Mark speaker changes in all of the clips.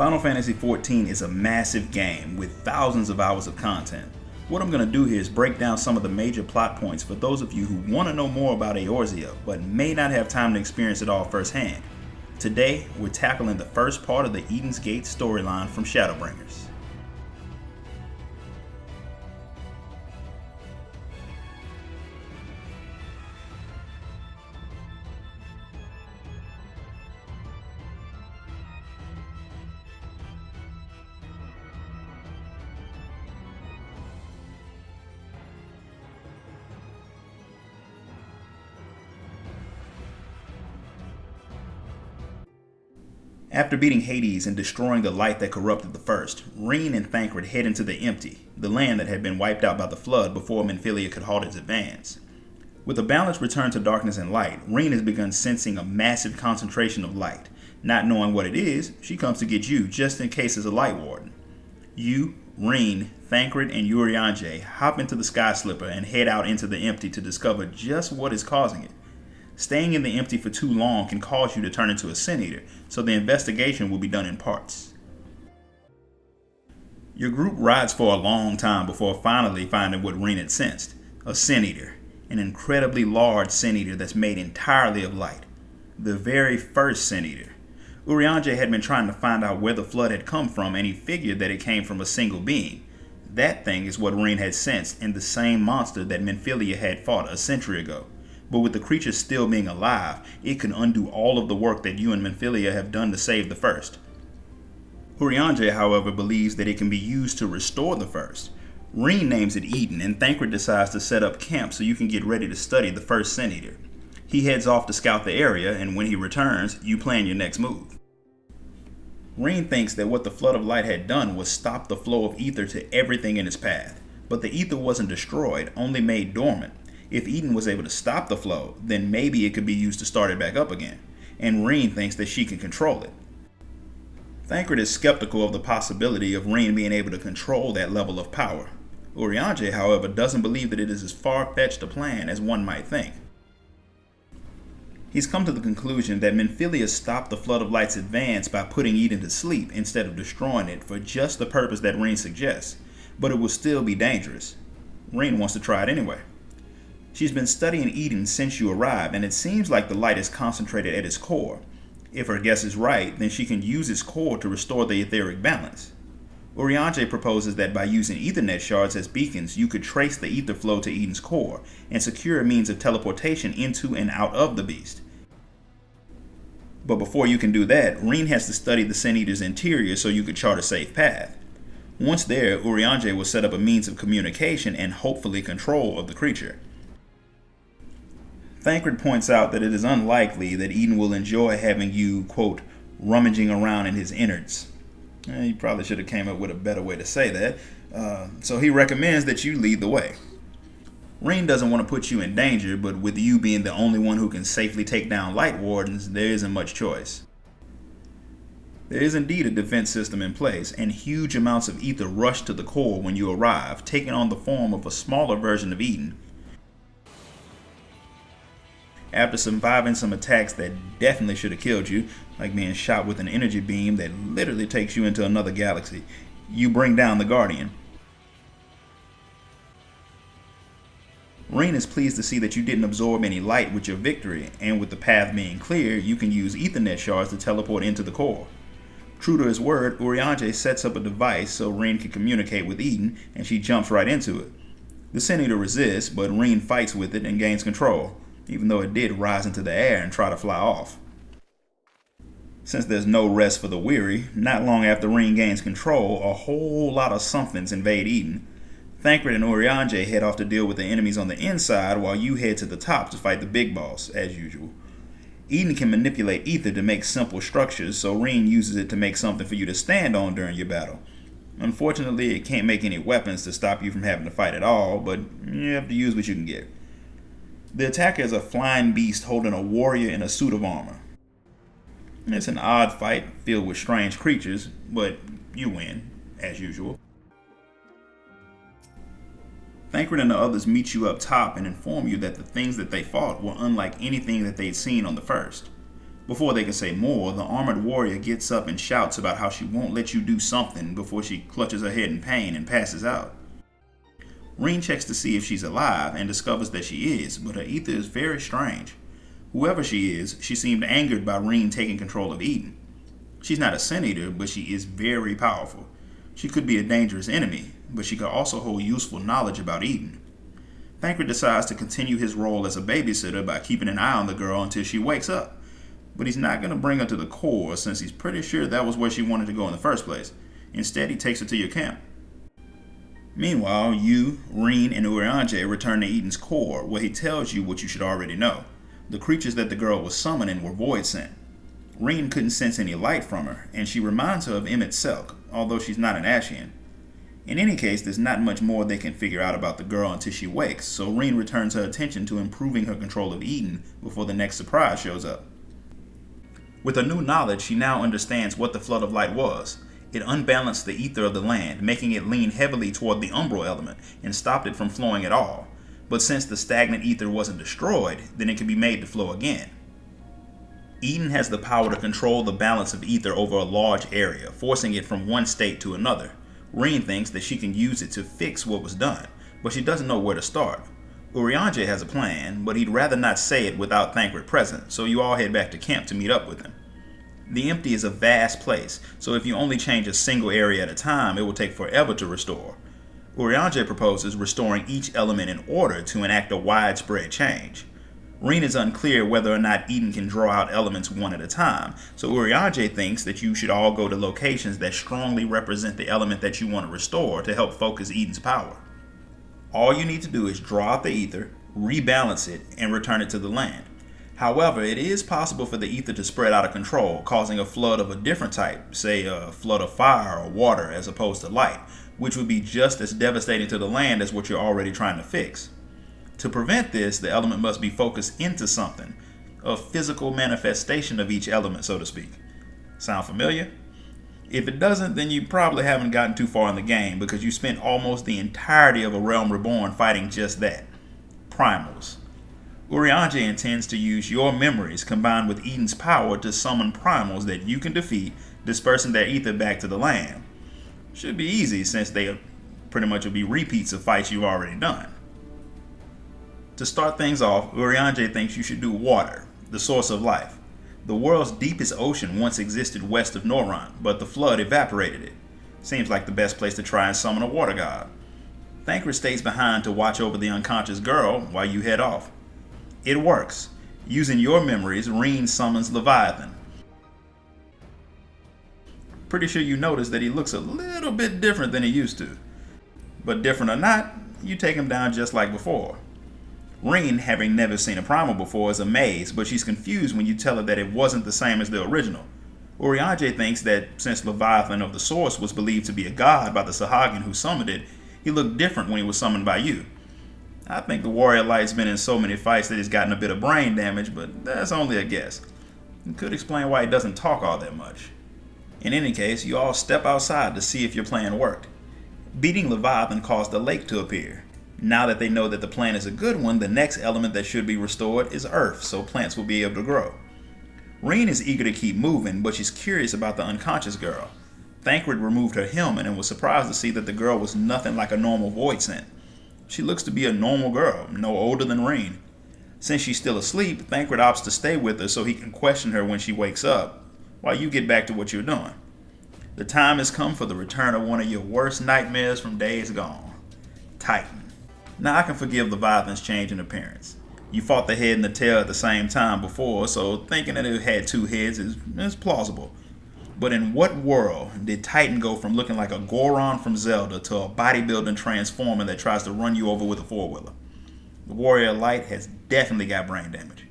Speaker 1: Final Fantasy XIV is a massive game with thousands of hours of content. What I'm going to do here is break down some of the major plot points for those of you who want to know more about Eorzea, but may not have time to experience it all firsthand. Today, we're tackling the first part of the Eden's Gate storyline from Shadowbringers. After beating Hades and destroying the light that corrupted the first, Rean and Thancred head into the Empty, the land that had been wiped out by the flood before Minfilia could halt its advance. With a balanced return to darkness and light, Rean has begun sensing a massive concentration of light. Not knowing what it is, she comes to get you just in case as a light warden. You, Rean, Thancred, and Eorzea hop into the Sky Slipper and head out into the Empty to discover just what is causing it. Staying in the Empty for too long can cause you to turn into a Sin Eater, so the investigation will be done in parts. Your group rides for a long time before finally finding what Rean had sensed, a Sin Eater, an incredibly large Sin Eater that's made entirely of light. The very first Sin Eater. Eorzea had been trying to find out where the flood had come from, and he figured that it came from a single being. That thing is what Rean had sensed in the same monster that Minfilia had fought a century ago. But with the creature still being alive, it can undo all of the work that you and Minfilia have done to save the first. Eorzea, however, believes that it can be used to restore the first. Rean names it Eden, and Thancred decides to set up camp so you can get ready to study the first Sin Eater. He heads off to scout the area, and when he returns, you plan your next move. Rean thinks that what the Flood of Light had done was stop the flow of ether to everything in its path. But the ether wasn't destroyed, only made dormant. If Eden was able to stop the flow, then maybe it could be used to start it back up again, and Rean thinks that she can control it. Thancred is skeptical of the possibility of Rean being able to control that level of power. Eorzea, however, doesn't believe that it is as far-fetched a plan as one might think. He's come to the conclusion that Minfilia stopped the Flood of Light's advance by putting Eden to sleep instead of destroying it for just the purpose that Rean suggests, but it will still be dangerous. Rean wants to try it anyway. She's been studying Eden since you arrived, and it seems like the light is concentrated at its core. If her guess is right, then she can use its core to restore the etheric balance. Eorzea proposes that by using Ethernet shards as beacons, you could trace the ether flow to Eden's core, and secure a means of teleportation into and out of the beast. But before you can do that, Rean has to study the Sin Eater's interior so you could chart a safe path. Once there, Eorzea will set up a means of communication and hopefully control of the creature. Thancred points out that it is unlikely that Eden will enjoy having you, quote, rummaging around in his innards. You probably should have came up with a better way to say that, so he recommends that you lead the way. Rean doesn't want to put you in danger, but with you being the only one who can safely take down light wardens, there isn't much choice. There is indeed a defense system in place, and huge amounts of ether rush to the core when you arrive, taking on the form of a smaller version of Eden. After surviving some attacks that definitely should have killed you, like being shot with an energy beam that literally takes you into another galaxy, you bring down the Guardian. Rean is pleased to see that you didn't absorb any light with your victory, and with the path being clear, you can use Ethernet shards to teleport into the core. True to his word, Eorzea sets up a device so Rean can communicate with Eden, and she jumps right into it. The Sin Eater resists, but Rean fights with it and gains control, even though it did rise into the air and try to fly off. Since there's no rest for the weary, not long after Rean gains control, a whole lot of somethings invade Eden. Thancred and Eorzea head off to deal with the enemies on the inside while you head to the top to fight the big boss, as usual. Eden can manipulate ether to make simple structures, so Rean uses it to make something for you to stand on during your battle. Unfortunately, it can't make any weapons to stop you from having to fight at all, but you have to use what you can get. The attacker is a flying beast holding a warrior in a suit of armor. It's an odd fight filled with strange creatures, but you win, as usual. Thancred and the others meet you up top and inform you that the things that they fought were unlike anything that they'd seen on the first. Before they can say more, the armored warrior gets up and shouts about how she won't let you do something before she clutches her head in pain and passes out. Reen checks to see if she's alive and discovers that she is, but her ether is very strange. Whoever she is, she seemed angered by Reen taking control of Eden. She's not a Sin Eater, but she is very powerful. She could be a dangerous enemy, but she could also hold useful knowledge about Eden. Thancred decides to continue his role as a babysitter by keeping an eye on the girl until she wakes up. But he's not going to bring her to the core since he's pretty sure that was where she wanted to go in the first place. Instead, he takes her to your camp. Meanwhile, you, Reen, and Urianger return to Eden's core, where he tells you what you should already know. The creatures that the girl was summoning were void sent. Reen couldn't sense any light from her, and she reminds her of Emmett Selk, although she's not an Ashian. In any case, there's not much more they can figure out about the girl until she wakes, so Reen returns her attention to improving her control of Eden before the next surprise shows up. With her new knowledge, she now understands what the flood of light was. It unbalanced the ether of the land, making it lean heavily toward the umbral element and stopped it from flowing at all. But since the stagnant ether wasn't destroyed, then it can be made to flow again. Eden has the power to control the balance of ether over a large area, forcing it from one state to another. Reen thinks that she can use it to fix what was done, but she doesn't know where to start. Urianger has a plan, but he'd rather not say it without Thancred present, so you all head back to camp to meet up with him. The Empty is a vast place, so if you only change a single area at a time, it will take forever to restore. Urianger proposes restoring each element in order to enact a widespread change. Reen is unclear whether or not Eden can draw out elements one at a time, so Urianger thinks that you should all go to locations that strongly represent the element that you want to restore to help focus Eden's power. All you need to do is draw out the ether, rebalance it, and return it to the land. However, it is possible for the ether to spread out of control, causing a flood of a different type, say a flood of fire or water as opposed to light, which would be just as devastating to the land as what you're already trying to fix. To prevent this, the element must be focused into something, a physical manifestation of each element, so to speak. Sound familiar? If it doesn't, then you probably haven't gotten too far in the game because you spent almost the entirety of A Realm Reborn fighting just that. Primals. Urianger intends to use your memories combined with Eden's power to summon primals that you can defeat, dispersing their ether back to the land. Should be easy since they pretty much will be repeats of fights you've already done. To start things off, Urianger thinks you should do water, the source of life. The world's deepest ocean once existed west of Norront, but the flood evaporated it. Seems like the best place to try and summon a water god. Thancred stays behind to watch over the unconscious girl while you head off. It works. Using your memories, Reen summons Leviathan. Pretty sure you notice that he looks a little bit different than he used to. But different or not, you take him down just like before. Reen, having never seen a primal before, is amazed, but she's confused when you tell her that it wasn't the same as the original. Urianger thinks that since Leviathan of the Source was believed to be a god by the Sahagin who summoned it, he looked different when he was summoned by you. I think the Warrior Light's been in so many fights that he's gotten a bit of brain damage, but that's only a guess. It could explain why he doesn't talk all that much. In any case, you all step outside to see if your plan worked. Beating Leviathan caused a lake to appear. Now that they know that the plan is a good one, the next element that should be restored is earth, so plants will be able to grow. Reen is eager to keep moving, but she's curious about the unconscious girl. Thancred removed her helmet and was surprised to see that the girl was nothing like a normal void scent. She looks to be a normal girl, no older than Reen. Since she's still asleep, Thancred opts to stay with her so he can question her when she wakes up, while you get back to what you're doing. The time has come for the return of one of your worst nightmares from days gone. Titan. Now I can forgive Leviathan's change in appearance. You fought the head and the tail at the same time before, so thinking that it had two heads is plausible. But in what world did Titan go from looking like a Goron from Zelda to a bodybuilding transformer that tries to run you over with a four-wheeler? The Warrior Light has definitely got brain damage.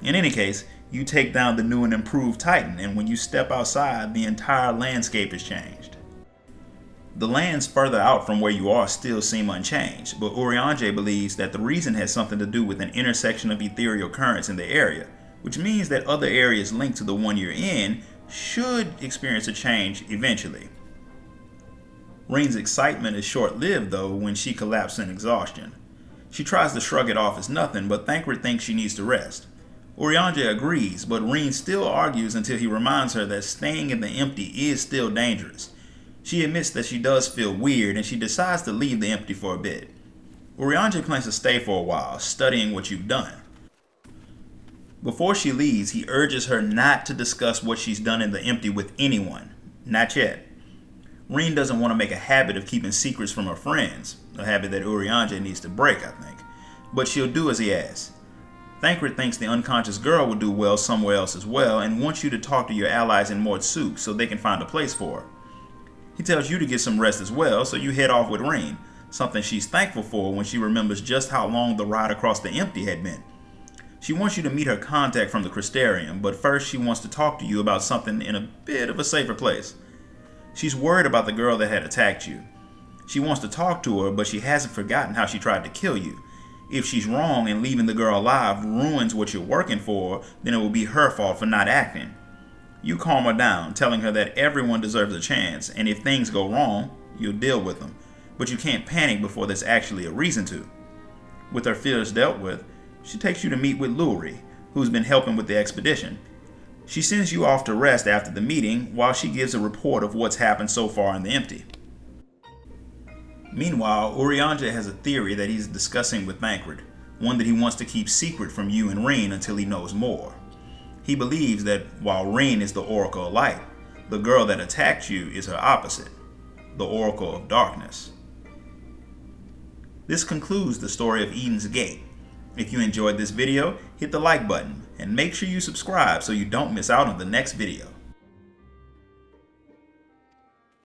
Speaker 1: In any case, you take down the new and improved Titan, and when you step outside, the entire landscape has changed. The lands further out from where you are still seem unchanged, but Urianger believes that the reason has something to do with an intersection of ethereal currents in the area, which means that other areas linked to the one you're in should experience a change eventually. Reen's excitement is short-lived though when she collapses in exhaustion. She tries to shrug it off as nothing, but Thancred thinks she needs to rest. Eorzea agrees, but Reen still argues until he reminds her that staying in the empty is still dangerous. She admits that she does feel weird and she decides to leave the empty for a bit. Eorzea plans to stay for a while, studying what you've done. Before she leaves, he urges her not to discuss what she's done in the empty with anyone. Not yet. Reen doesn't want to make a habit of keeping secrets from her friends, a habit that Eorzea needs to break, I think. But she'll do as he asks. Thancred thinks the unconscious girl will do well somewhere else as well and wants you to talk to your allies in Mortsuk so they can find a place for her. He tells you to get some rest as well, so you head off with Reen, something she's thankful for when she remembers just how long the ride across the empty had been. She wants you to meet her contact from the Crystarium, but first she wants to talk to you about something in a bit of a safer place. She's worried about the girl that had attacked you. She wants to talk to her, but she hasn't forgotten how she tried to kill you. If she's wrong and leaving the girl alive ruins what you're working for, then it will be her fault for not acting. You calm her down, telling her that everyone deserves a chance, and if things go wrong, you'll deal with them. But you can't panic before there's actually a reason to. With her fears dealt with, she takes you to meet with Luri, who's been helping with the expedition. She sends you off to rest after the meeting while she gives a report of what's happened so far in the empty. Meanwhile, Eorzea has a theory that he's discussing with Thancred, one that he wants to keep secret from you and Reen until he knows more. He believes that while Reen is the Oracle of Light, the girl that attacked you is her opposite, the Oracle of Darkness. This concludes the story of Eden's Gate. If you enjoyed this video, hit the like button and make sure you subscribe so you don't miss out on the next video.